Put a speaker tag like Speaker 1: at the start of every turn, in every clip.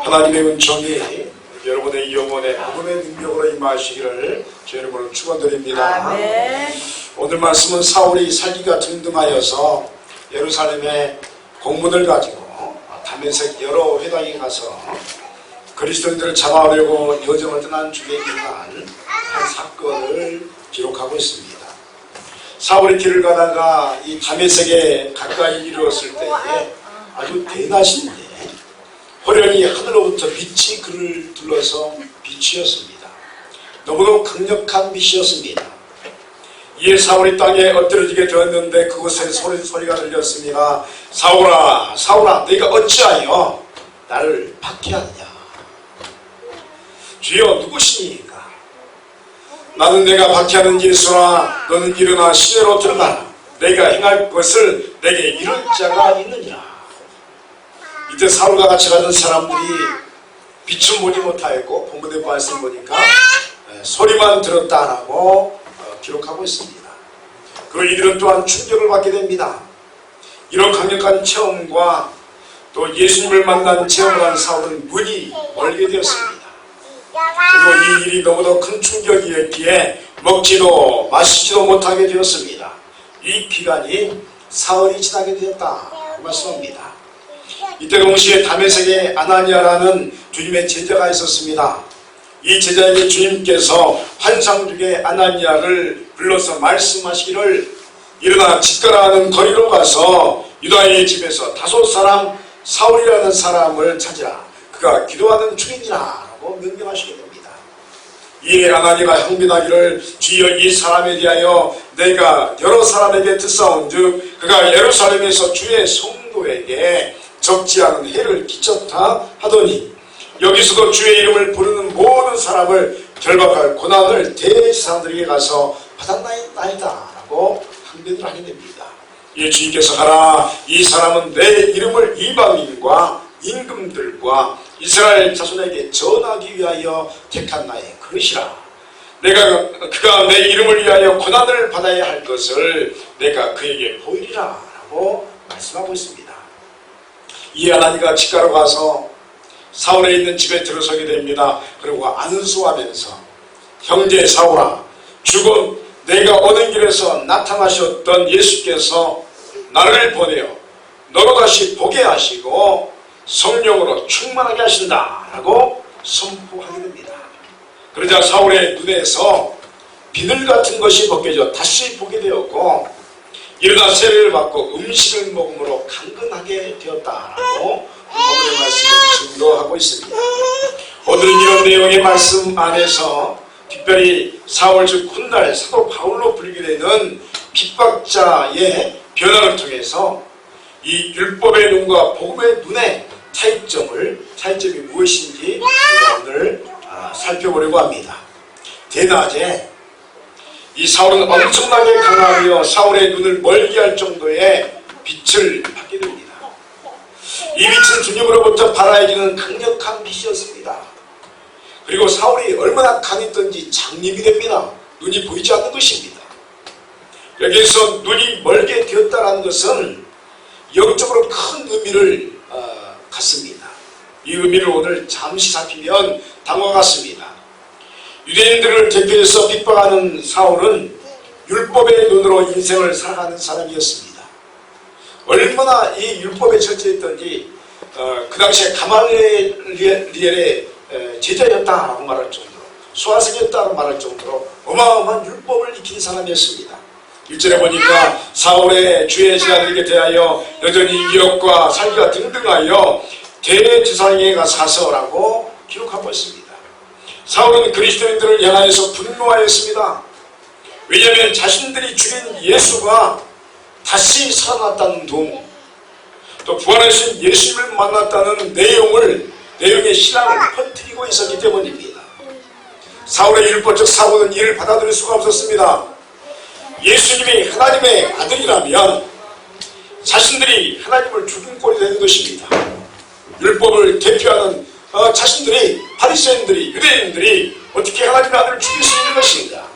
Speaker 1: 하나님의 은총이 여러분의 영혼에 복음의 능력으로 임하시기를 주 여러분을 축원드립니다.
Speaker 2: 아멘.
Speaker 1: 오늘 말씀은 사울이 살기가 등등하여서 예루살렘에 공문을 가지고 다메섹 여러 회당에 가서 그리스도인들을 잡아오려고 여정을 떠난 중에 일어난 한 사건을 기록하고 있습니다. 사울이 길을 가다가 이 다메섹에 가까이 이르렀을 때에 아주 대낮인데 호련히 하늘로부터 빛이 그를 둘러서 빛이었습니다. 너무도 강력한 빛이었습니다. 이에 사울이 땅에 엎드러지게 되었는데 그곳에 소리가 들렸습니다. 사울아, 사울아, 네가 어찌하여 나를 박해하느냐? 주여, 누구시니까? 나는 내가 박해하는 예수라. 너는 일어나 시내로 들어가라. 내가 행할 것을 내게 이룰 자가 있느니라. 이때 사울과 같이 가던 사람들이 빛은 보지 못하였고 본문의 말씀 보니까 소리만 들었다라고 기록하고 있습니다. 그 이들은 또한 충격을 받게 됩니다. 이런 강력한 체험과 또 예수님을 만난 체험을 한 사울은 눈이 멀게 되었습니다. 그리고 이 일이 너무도 큰 충격이었기에 먹지도 마시지도 못하게 되었습니다. 이 기간이 사흘이 지나게 되었다 말씀합니다. 이때 동시에 다메섹에 아나니아라는 주님의 제자가 있었습니다. 이 제자에게 주님께서 환상 중에 아나니아를 불러서 말씀하시기를 일어나 집가라 하는 거리로 가서 유다의 집에서 5사람 사울이라는 사람을 찾으라. 그가 기도하는 중이니라 라고 명령하시게 됩니다. 이에 아나니아가 형빈하기를 주여 이 사람에 대하여 내가 여러 사람에게 듣사온즉 그가 예루살렘에서 주의 성도에게 적지 않은 해를 끼쳤다 하더니 여기서도 주의 이름을 부르는 모든 사람을 결박할 고난을 대제사장들에게 가서 받았나이다 라고 항변을 하게 됩니다. 예, 주님께서 가라. 이 사람은 내 이름을 이방인과 임금들과 이스라엘 자손에게 전하기 위하여 택한 나의 그릇이라. 그가 내 이름을 위하여 고난을 받아야 할 것을 내가 그에게 보이리라 라고 말씀하고 있습니다. 이 아나니가 집가로 가서 사울에 있는 집에 들어서게 됩니다. 그리고 안수하면서 형제 사울아, 죽은 내가 오는 길에서 나타나셨던 예수께서 나를 보내어 너로 다시 보게 하시고 성령으로 충만하게 하신다 라고 선포하게 됩니다. 그러자 사울의 눈에서 비늘 같은 것이 벗겨져 다시 보게 되었고 일어나 세례를 받고 음식을 먹음으로 강건하게 되었다라고 오늘의 말씀을 증거하고 있습니다. 오늘은 이런 내용의 말씀 안에서 특별히 사울 즉 훗날 사도 바울로 불리게 되는 핍박자의 변화를 통해서 이 율법의 눈과 복음의 눈의 차이점이 무엇인지 오늘 살펴보려고 합니다. 대낮에 이 사울은 엄청나게 강하여 사울의 눈을 멀게 할 정도의 빛을 받게 됩니다. 이 빛은 주님으로부터 발하여지는 강력한 빛이었습니다. 그리고 사울이 얼마나 강했던지 장님이 됩니다. 눈이 보이지 않는 것입니다. 여기에서 눈이 멀게 되었다는 것은 영적으로 큰 의미를 갖습니다. 이 의미를 오늘 잠시 살피면 다음과 같습니다. 유대인들을 대표해서 핍박하는 사울은 율법의 눈으로 인생을 살아가는 사람이었습니다. 얼마나 이 율법에 철저했던지 그 당시에 가말리엘의 제자였다라고 말할 정도로 수하생이었다고 말할 정도로 어마어마한 율법을 익힌 사람이었습니다. 1절에 보니까 사울의 주의 제자들에게 대하여 여전히 이역과 살기가 등등하여 대제사장에게 가서라고 기록하고 있습니다. 사울은 그리스도인들을 향하여서 분노하였습니다. 왜냐하면 자신들이 죽인 예수가 다시 살아났다는 둥, 또 부활하신 예수님을 만났다는 내용의 신앙을 퍼뜨리고 있었기 때문입니다. 사울의 율법적 사고는 이를 받아들일 수가 없었습니다. 예수님이 하나님의 아들이라면 자신들이 하나님을 죽인 꼴이 되는 것입니다. 율법을 대표하는 자신들이 바리새인들이 유대인들이 어떻게 하나님의 아들을 죽일 수 있는 것인가?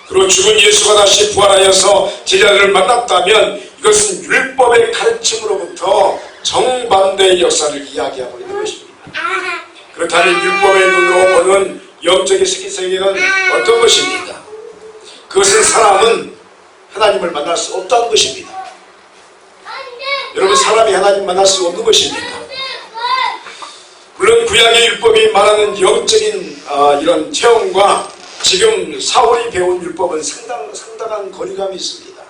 Speaker 1: 그리고 죽은 예수가 다시 부활하여서 제자들을 만났다면 이것은 율법의 가르침으로부터 정반대의 역사를 이야기하고 있는 것입니다. 그렇다면 율법의 눈으로 보는 영적인 세계는 어떤 것입니까? 그것은 사람은 하나님을 만날 수 없다는 것입니다. 여러분, 사람이 하나님 만날 수 없는 것입니까? 물론 구약의 율법이 말하는 영적인 이런 체험과 지금 사울이 배운 율법은 상당한 거리감이 있습니다.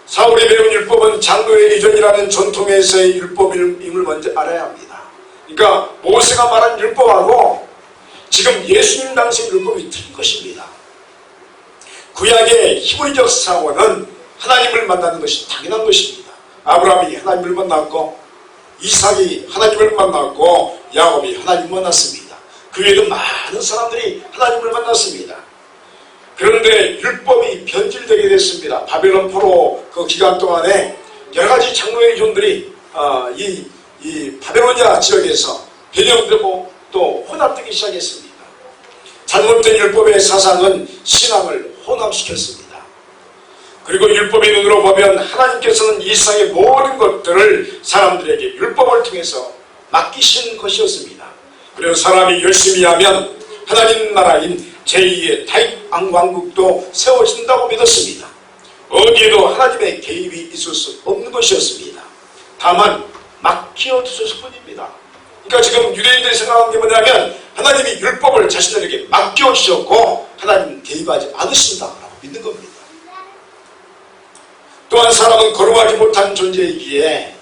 Speaker 1: 사울이 배운 율법은 장로의 이전이라는 전통에서의 율법임을 먼저 알아야 합니다. 그러니까 모세가 말한 율법하고 지금 예수님 당시의 율법이 틀린 것입니다. 구약의 히브리적 사원은 하나님을 만나는 것이 당연한 것입니다. 아브라함이 하나님을 만났고 이삭이 하나님을 만났고 야곱이 하나님을 만났습니다. 그 외에도 많은 사람들이 하나님을 만났습니다. 그런데 율법이 변질되게 됐습니다. 바벨론 포로 그 기간 동안에 여러 가지 장로의 이종들이 이 바벨로니아 지역에서 변형되고 또 혼합되기 시작했습니다. 잘못된 율법의 사상은 신앙을 혼합시켰습니다. 그리고 율법의 눈으로 보면 하나님께서는 이 세상의 모든 것들을 사람들에게 율법을 통해서 맡기신 것이었습니다. 그래서 사람이 열심히 하면 하나님 나라인 제2의 다윗 왕국도 세워진다고 믿었습니다. 어디에도 하나님의 개입이 있을 수 없는 것이었습니다. 다만 맡겨 두셨을 뿐입니다. 그러니까 지금 유대인들이 생각하는 게 뭐냐면 하나님이 율법을 자신들에게 맡겨 주셨고 하나님 개입하지 않으신다고 믿는 겁니다. 또한 사람은 거룩하지 못한 존재이기에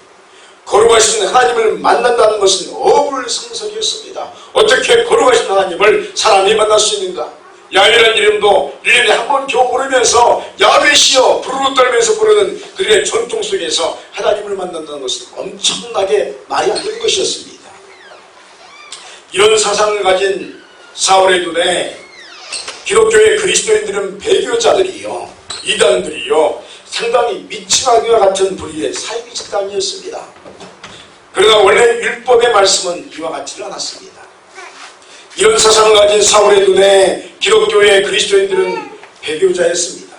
Speaker 1: 거룩하신 하나님을 만난다는 것은 어불성설이었습니다. 어떻게 거룩하신 하나님을 사람이 만날 수 있는가? 야훼라는 이름도 1년에 한 번 겨우 부르면서 야훼시여 부르르 떨면서 부르는 그들의 전통 속에서 하나님을 만난다는 것은 엄청나게 말이 안 되는 것이었습니다. 이런 사상을 가진 사울의 눈에 기독교의 그리스도인들은 배교자들이요, 이단들이요, 상당히 미치마귀와 같은 부류의 사이비 집단이었습니다. 그러나 원래 율법의 말씀은 이와 같지는 않았습니다. 이런 사상을 가진 사울의 눈에 기독교의 그리스도인들은 배교자였습니다.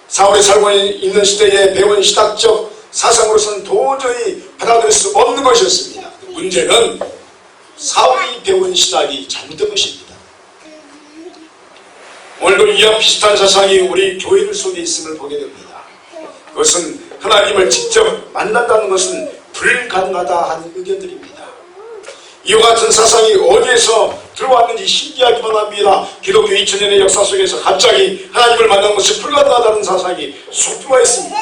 Speaker 1: 사울이 살고 있는 시대에 배운 신학적 사상으로서는 도저히 받아들일 수 없는 것이었습니다. 문제는 사울이 배운 신학이 잘못된 것입니다. 오늘도 이와 비슷한 사상이 우리 교회들 속에 있음을 보게 됩니다. 그것은 하나님을 직접 만난다는 것은 불가능하다 하는 의견들입니다. 이와 같은 사상이 어디에서 들어왔는지 신기하기만 합니다. 기독교 2000년의 역사 속에서 갑자기 하나님을 만나는 것이 불가능하다는 사상이 쏙 들어와 있습니다.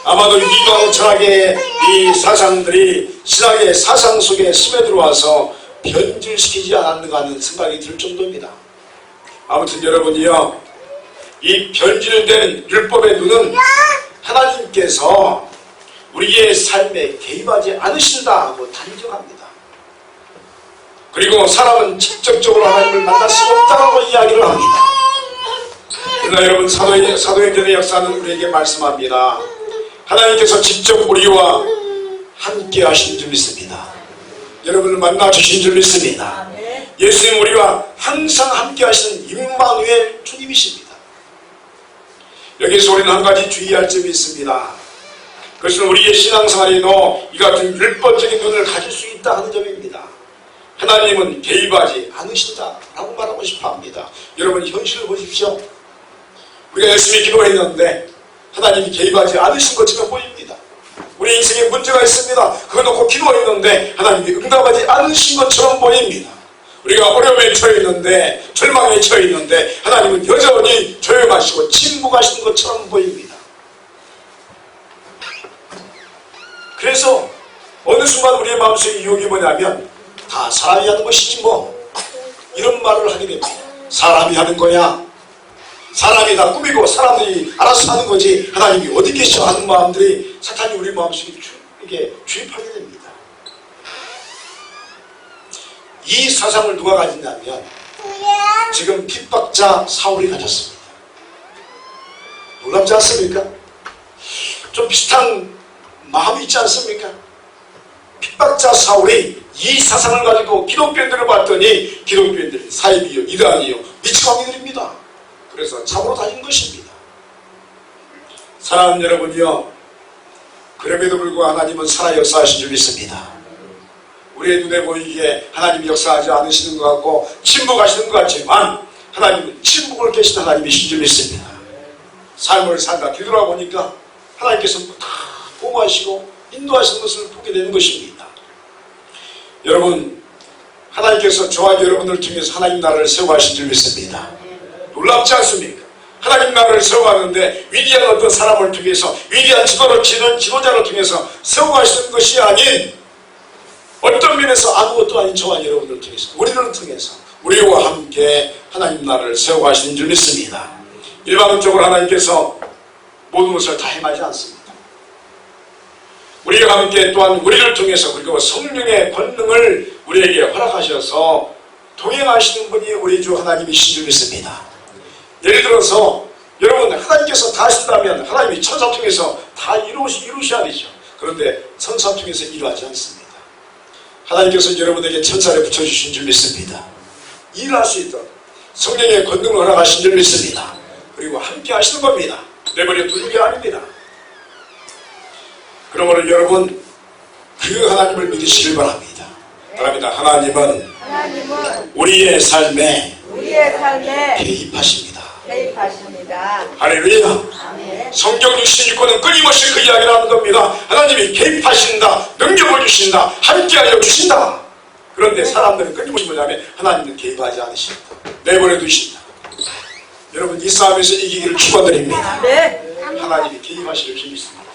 Speaker 1: 아마도 이방 철학의 이 사상들이 신학의 사상 속에 스며들어와서 변질시키지 않았는가 하는 생각이 들 정도입니다. 아무튼 여러분이요, 이 변질된 율법의 눈은 하나님께서 우리의 삶에 개입하지 않으신다고 단정합니다. 그리고 사람은 직접적으로 하나님을 만날 수 없다고 이야기를 합니다. 그러나 여러분, 사도행전의 역사는 우리에게 말씀합니다. 하나님께서 직접 우리와 함께 하신 줄 믿습니다. 여러분을 만나 주신 줄 믿습니다. 예수님 우리와 항상 함께 하시는 임마누엘 주님이십니다. 여기서 우리는 한 가지 주의할 점이 있습니다. 그것은 우리의 신앙생활에도 이 같은 율법적인 눈을 가질 수 있다 하는 점입니다. 하나님은 개입하지 않으신다라고 말하고 싶어 합니다. 여러분, 현실을 보십시오. 우리가 열심히 기도했는데 하나님이 개입하지 않으신 것처럼 보입니다. 우리 인생에 문제가 있습니다. 그거 놓고 기도했는데 하나님이 응답하지 않으신 것처럼 보입니다. 우리가 어려움에 처해 있는데, 절망에 처해 있는데 하나님은 여전히 조용하시고 침묵하시는 것처럼 보입니다. 그래서 어느 순간 우리의 마음속에 유혹이 뭐냐면 다 사람이 하는 것이지 뭐, 이런 말을 하게 됩니다. 사람이 하는 거야, 사람이 다 꾸미고 사람들이 알아서 하는 거지 하나님이 어디 계셔 하는 마음들이 사탄이 우리 마음속에 이게 주입하게 됩니다. 이 사상을 누가 가졌냐면 지금 핍박자 사울이 가졌습니다. 놀랍지 않습니까? 좀 비슷한 마음이 있지 않습니까? 핍박자 사울이 이 사상을 가지고 기독교인들을 봤더니 기독교인들이 사이비요, 이단이요, 미치광이들입니다. 그래서 잡으러 다닌 것입니다. 사랑하는 여러분이요, 그럼에도 불구하고 하나님은 살아 역사하신 줄 믿습니다. 우리의 눈에 보이기에 하나님이 역사하지 않으시는 것 같고 침묵하시는 것 같지만 하나님은 침묵을 깨신 하나님이신 줄 믿습니다. 삶을 살다 뒤돌아보니까 하나님께서 다 보호하시고 인도하시는 것을 보게 되는 것입니다. 여러분, 하나님께서 저와 여러분을 통해서 하나님 나라를 세워가신 줄 믿습니다. 놀랍지 않습니까? 하나님 나라를 세워가는데 위대한 어떤 사람을 통해서 위대한 지도자를 통해서 세워가시는 것이 아닌 어떤 면에서 아무것도 아닌 저와 여러분을 통해서 우리를 통해서 우리와 함께 하나님 나라를 세워가시는 줄 믿습니다. 일반적으로 하나님께서 모든 것을 다 행하지 않습니다. 우리와 함께 또한 우리를 통해서 그리고 성령의 권능을 우리에게 허락하셔서 동행하시는 분이 우리 주 하나님이신 줄 믿습니다. 예를 들어서 여러분, 하나님께서 다 하신다면 하나님이 천사 통해서 다 이루셔야 되죠. 그런데 천사 통해서 일하지 않습니다. 하나님께서 여러분에게 천사를 붙여주신 줄 믿습니다. 일할 수 있도록 성령의 권능을 허락하신 줄 믿습니다. 그리고 함께 하시는 겁니다. 내버려 두는 게 아닙니다. 그러므로 여러분, 그 하나님을 믿으시길 바랍니다. 하나님은 우리의 삶에 개입하십니다. 할렐루야. 성경 66권은 끊임없이 그 이야기를 하는 겁니다. 하나님이 개입하신다, 능력을 주신다, 함께하여 주신다. 그런데 사람들은 끊임없이 뭐냐면 하나님은 개입하지 않으신다, 내버려 두신다. 여러분, 이 싸움에서 이기기를 축원드립니다. 하나님이 개입하시길 믿습니다.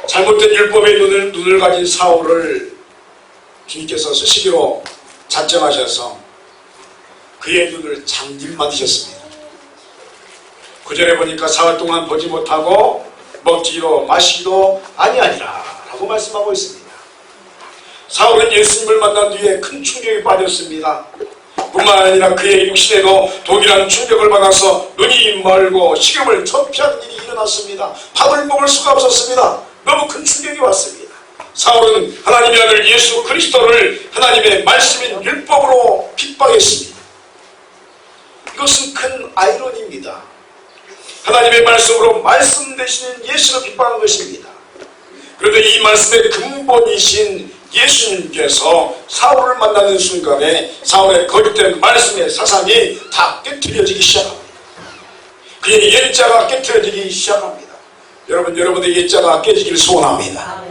Speaker 1: 잘못된 율법의 눈을 가진 사울을 주님께서 쓰시기로 작정하셔서 그의 눈을 장님 만드셨습니다. 구절에 보니까 사흘 동안 보지 못하고 먹지도 마시기도 아니하니라 라고 말씀하고 있습니다. 사울은 예수님을 만난 뒤에 큰 충격에 빠졌습니다. 뿐만 아니라 그의 육신에도 동일한 충격을 받아서 눈이 멀고 식욕을 전폐하는 일이 일어났습니다. 밥을 먹을 수가 없었습니다. 너무 큰 충격이 왔습니다. 사울은 하나님의 아들 예수 그리스도를 하나님의 말씀인 율법으로 핍박했습니다. 이것은 큰 아이러니입니다. 하나님의 말씀으로 말씀 되시는 예수를 핍박한 것입니다. 그런데 이 말씀의 근본이신 예수님께서 사울을 만나는 순간에 사울의 거짓된 말씀의 사상이 다 깨트려지기 시작합니다. 그의 옛자가 깨트려지기 시작합니다. 여러분, 여러분의 옛자가 깨지기를 소원합니다.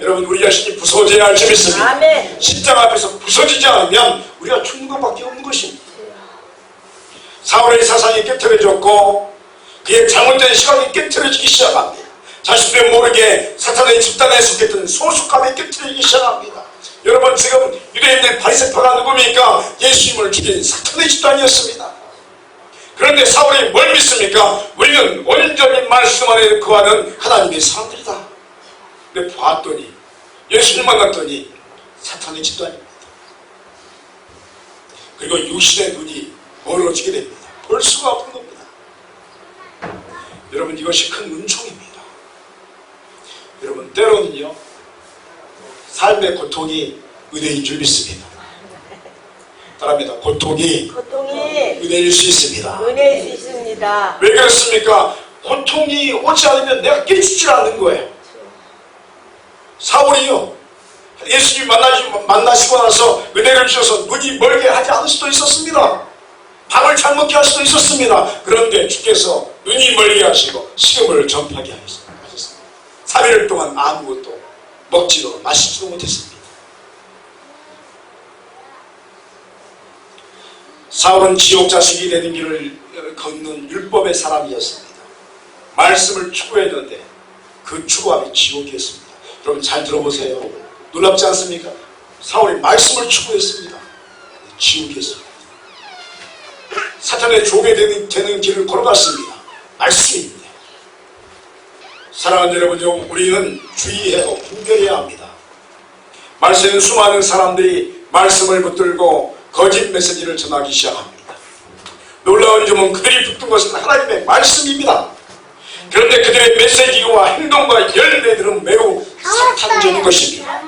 Speaker 1: 여러분, 우리 자신이 부서져야 할 줄 믿습니다. 십자가 앞에서 부서지지 않으면 우리가 죽는 것밖에 없는 것입니다. 사울의 사상이 깨트려졌고 그의 잘못된 시각이 깨트려지기 시작합니다. 자신도 모르게 사탄의 집단에 속했던 소속감이 깨트리기 시작합니다. 여러분, 지금 유대인들 바리새파가 누굽니까? 예수님을 죽인 사탄의 집단이었습니다. 그런데 사울이 뭘 믿습니까? 우리는 온전히 말씀 안에 거하는 하나님의 사람들이다. 근데 봤더니, 예수님 만났더니 사탄의 집단입니다. 그리고 육신의 눈이 멀어지게 됩니다. 볼 수가 없는 겁니다. 여러분, 이것이 큰 은총입니다. 여러분, 때로는요, 삶의 고통이 은혜인 줄 믿습니다. 따라합니다. 고통이 은혜일 수 있습니다. 왜 그렇습니까? 고통이 오지 않으면 내가 깨지질 않는 거예요. 사울이요, 예수님 만나시고 나서 은혜를 주셔서 눈이 멀게 하지 않을 수도 있었습니다. 밥을 잘 먹게 할 수도 있었습니다. 그런데 주께서 눈이 멀게 하시고 식욕을 전파하게 하셨습니다. 3일 동안 아무것도 먹지도 마시지도 못했습니다. 사울은 지옥 자식이 되는 길을 걷는 율법의 사람이었습니다. 말씀을 추구했는데 그 추구함이 지옥이었습니다. 여러분, 잘 들어보세요. 놀랍지 않습니까? 사울이 말씀을 추구했습니다. 지옥이었습니다. 사탄의 종이 되는 길을 걸어갔습니다. 말씀입니다. 사랑하는 여러분, 우리는 주의해서 분별해야 합니다. 말씀에는 수많은 사람들이 말씀을 붙들고 거짓 메시지를 전하기 시작합니다. 놀라운 점은 그들이 붙든 것은 하나님의 말씀입니다. 그런데 그들의 메시지와 행동과 열매들은 매우 사탄적인 것입니다.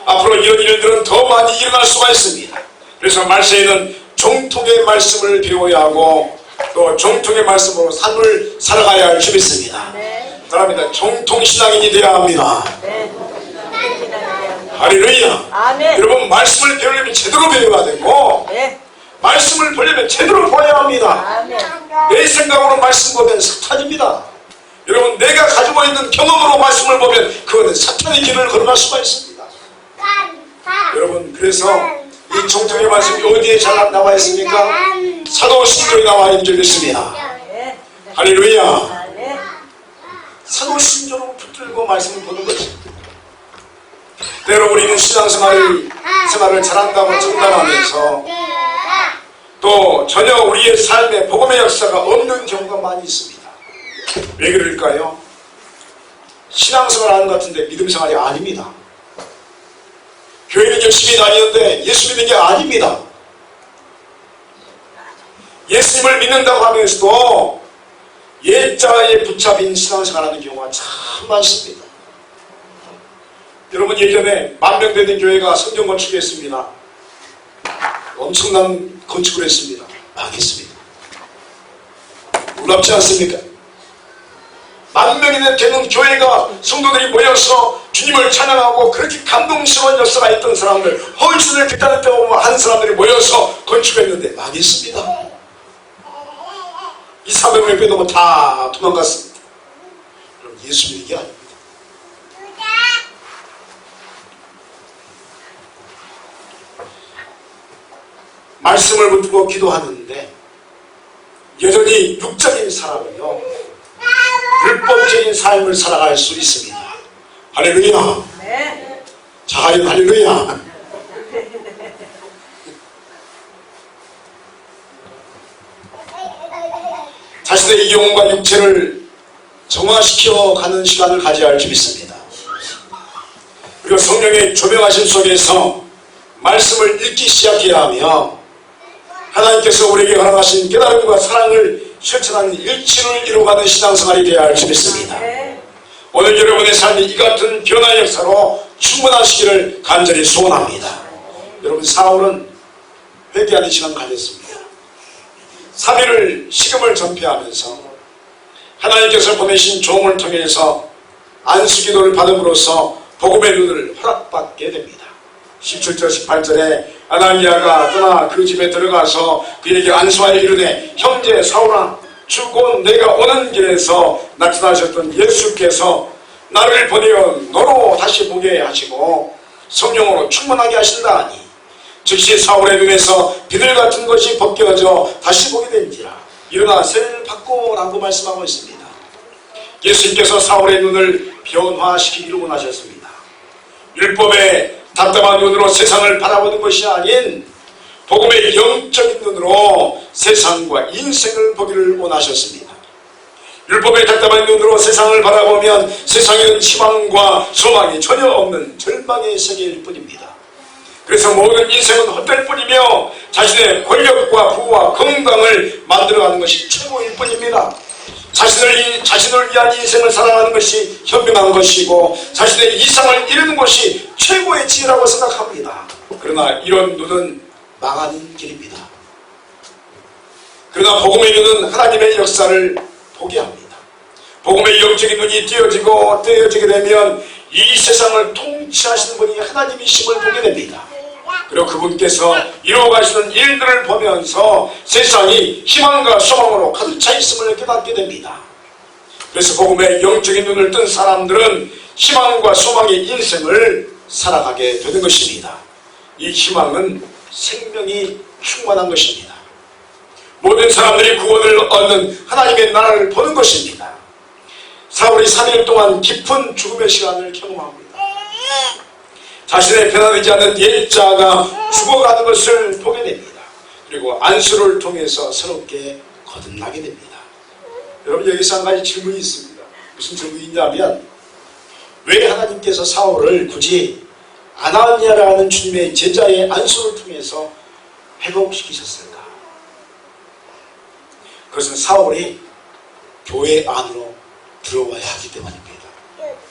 Speaker 1: 앞으로 이런 일들은 더 많이 일어날 수가 있습니다. 그래서 말세에는 정통의 말씀을 배워야 하고 또 정통의 말씀으로 삶을 살아가야 할 줄 믿습니다. 그럽니다. 정통신앙인이 되어야 합니다. 할렐루야.
Speaker 2: 아멘.
Speaker 1: 여러분, 말씀을 배우려면 제대로 배워야 되고,
Speaker 2: 네.
Speaker 1: 말씀을 보려면 제대로 봐야 합니다.
Speaker 2: 아멘.
Speaker 1: 내 생각으로 말씀 보면 사탄입니다. 여러분, 내가 가지고 있는 경험으로 말씀을 보면 그거는 사탄의 길을 걸어갈 수가 있습니다. 여러분, 그래서 이 정통의 말씀이 어디에 잘 나와 있습니까? 사도신조에 나와 있는 줄 믿습니다.
Speaker 2: 네.
Speaker 1: 할렐루야.
Speaker 2: 아멘.
Speaker 1: 사도신조로 붙들고 말씀을 보는 것입니다. 때로 우리는 신앙생활을 잘한다고 장담하면서 또 전혀 우리의 삶에 복음의 역사가 없는 경우가 많이 있습니다. 왜 그럴까요? 신앙생활 하는 것 같은데 믿음생활이 아닙니다. 교회는 열심히 다니는데 예수 믿는 게 아닙니다. 예수님을 믿는다고 하면서도 옛자에 붙잡힌 신앙생활하는 경우가 참 많습니다. 여러분, 예전에 10,000명 되는 교회가 성경 건축했습니다. 엄청난 건축을 했습니다. 망했습니다. 놀랍지 않습니까? 10,000명이 되는 교회가 성도들이 모여서 주님을 찬양하고 그렇게 감동스러운 역사가 있던 사람들, 헐주를 그때는 때 한 사람들이 모여서 건축했는데 망했습니다. 200~300명 빼놓고 다 도망갔습니다. 그럼 예수 믿는 게 아닙니다. 말씀을 붙들고 기도하는데 여전히 육적인 사람은요, 율법적인 삶을 살아갈 수 있습니다. 할렐루야.
Speaker 2: 네.
Speaker 1: 자, 할렐루야. 자신의 영혼과 육체를 정화시켜 가는 시간을 가져야 할 줄 믿습니다. 그리고 성령의 조명하심 속에서 말씀을 읽기 시작해야 하며 하나님께서 우리에게 허락하신 깨달음과 사랑을 실천하는 일치를 이루어가는 신앙생활이 되어야 할 줄 믿습니다. 오늘 여러분의 삶이 이 같은 변화의 역사로 충분하시기를 간절히 소원합니다. 여러분, 사울은 회개하는 시간 가졌습니다. 3일을 식음을 전폐하면서 하나님께서 보내신 종을 통해서 안수기도를 받음으로써 복음의 눈을 허락받게 됩니다. 17절 18절에 아나니아가 떠나 그 집에 들어가서 그에게 안수하여 이르되, 형제 사울아, 주 곧 내가 오는 길에서 나타나셨던 예수께서 나를 보내어 너로 다시 보게 하시고 성령으로 충만하게 하신다 하니, 즉시 사울의 눈에서 비늘 같은 것이 벗겨져 다시 보게 된지라. 일어나 세례를 받고 라고 말씀하고 있습니다. 예수님께서 사울의 눈을 변화시키기를 원하셨습니다. 율법의 답답한 눈으로 세상을 바라보는 것이 아닌 복음의 영적인 눈으로 세상과 인생을 보기를 원하셨습니다. 율법의 답답한 눈으로 세상을 바라보면 세상에는 희망과 소망이 전혀 없는 절망의 세계일 뿐입니다. 그래서 모든 인생은 헛될 뿐이며 자신의 권력과 부와 건강을 만들어가는 것이 최고일 뿐입니다. 자신을 위한 인생을 살아가는 것이 현명한 것이고 자신의 이상을 이루는 것이 최고의 지혜라고 생각합니다. 그러나 이런 눈은 망하는 길입니다. 그러나 복음의 눈은 하나님의 역사를 보게 합니다. 복음의 영적인 눈이 띄어지게 되면 이 세상을 통치하시는 분이 하나님이심을 보게 됩니다. 그리고 그분께서 이루어가시는 일들을 보면서 세상이 희망과 소망으로 가득 차 있음을 깨닫게 됩니다. 그래서 복음의 영적인 눈을 뜬 사람들은 희망과 소망의 인생을 살아가게 되는 것입니다. 이 희망은 생명이 충만한 것입니다. 모든 사람들이 구원을 얻는 하나님의 나라를 보는 것입니다. 사울이 3일 동안 깊은 죽음의 시간을 경험합니다. 자신의 변화되지 않는 옛자가 죽어가는 것을 보게 됩니다. 그리고 안수를 통해서 새롭게 거듭나게 됩니다. 여러분, 여기서 한 가지 질문이 있습니다. 무슨 질문이 있냐면, 왜 하나님께서 사울을 굳이 아나니아라는 주님의 제자의 안수를 통해서 회복시키셨을까? 그것은 사울이 교회 안으로 들어와야 하기 때문입니다.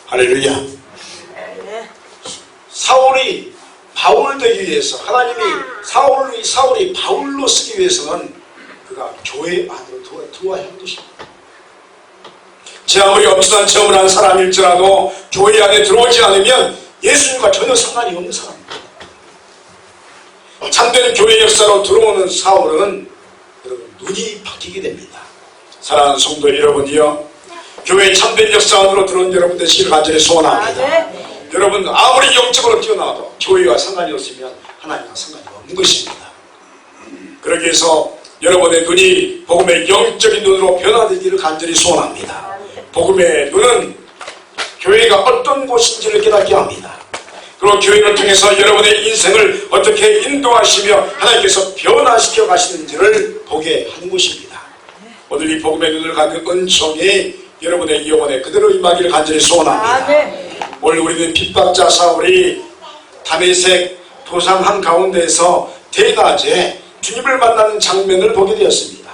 Speaker 1: 할렐루야. 사울이 바울 되기 위해서, 하나님이 사울이 바울로 쓰기 위해서는 그가 교회 안으로 들어와야 하는 것입니다. 제 아무리 엄청난 체험을 한 사람일지라도 교회 안에 들어오지 않으면 예수님과 전혀 상관이 없는 사람입니다. 참된 교회 역사로 들어오는 사울은 여러분 눈이 바뀌게 됩니다. 사랑하는 성도 여러분이요, 교회 참된 역사 안으로 들어온 여러분 되시길 간절히 소원합니다. 여러분 아무리 영적으로 뛰어나와도 교회와 상관이 없으면 하나님과 상관이 없는 것입니다. 그러기 위해서 여러분의 눈이 복음의 영적인 눈으로 변화되기를 간절히 소원합니다. 복음의 눈은 교회가 어떤 곳인지를 깨닫게 합니다. 그리고 교회를 통해서 여러분의 인생을 어떻게 인도하시며 하나님께서 변화시켜 가시는지를 보게 하는 것입니다. 오늘 이 복음의 눈을 갖는 은총이 여러분의 영혼에 그대로 임하기를 간절히 소원합니다. 오늘 우리는 핍박자 사울이 다메섹 도상 한가운데에서 대낮에 주님을 만나는 장면을 보게 되었습니다.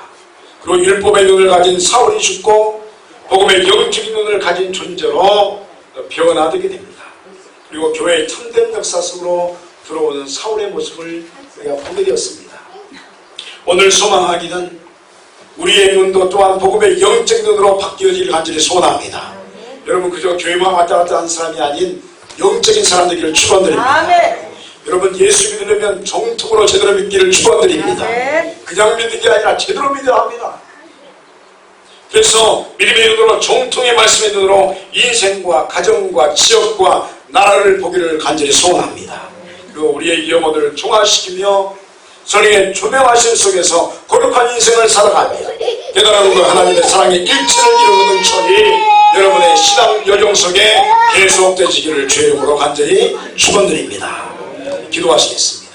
Speaker 1: 그리고 율법의 눈을 가진 사울이 죽고 복음의 영적인 눈을 가진 존재로 변화되게 됩니다. 그리고 교회의 참된 역사 속으로 들어오는 사울의 모습을 우리가 보게 되었습니다. 오늘 소망하기는 우리의 눈도 또한 복음의 영적인 눈으로 바뀌어지기를 간절히 소원합니다. 여러분 그저 교회만 왔다 갔다 하는 사람이 아닌 영적인 사람 되기를 축원드립니다. 여러분 예수 믿으려면 정통으로 제대로 믿기를 축원드립니다. 그냥 믿는 게 아니라 제대로 믿어야 합니다. 그래서 믿음의 눈으로 정통의 말씀의 눈으로 인생과 가정과 지역과 나라를 보기를 간절히 소원합니다. 그리고 우리의 영혼을 종화시키며 성령의 조명하심 속에서 거룩한 인생을 살아가며 깨달은 그 하나님의 사랑의 일치를 이루는 은총이 여러분의 신앙 여정 속에 계속되시기를 주의 이름으로 간절히 축원드립니다. 기도하시겠습니다.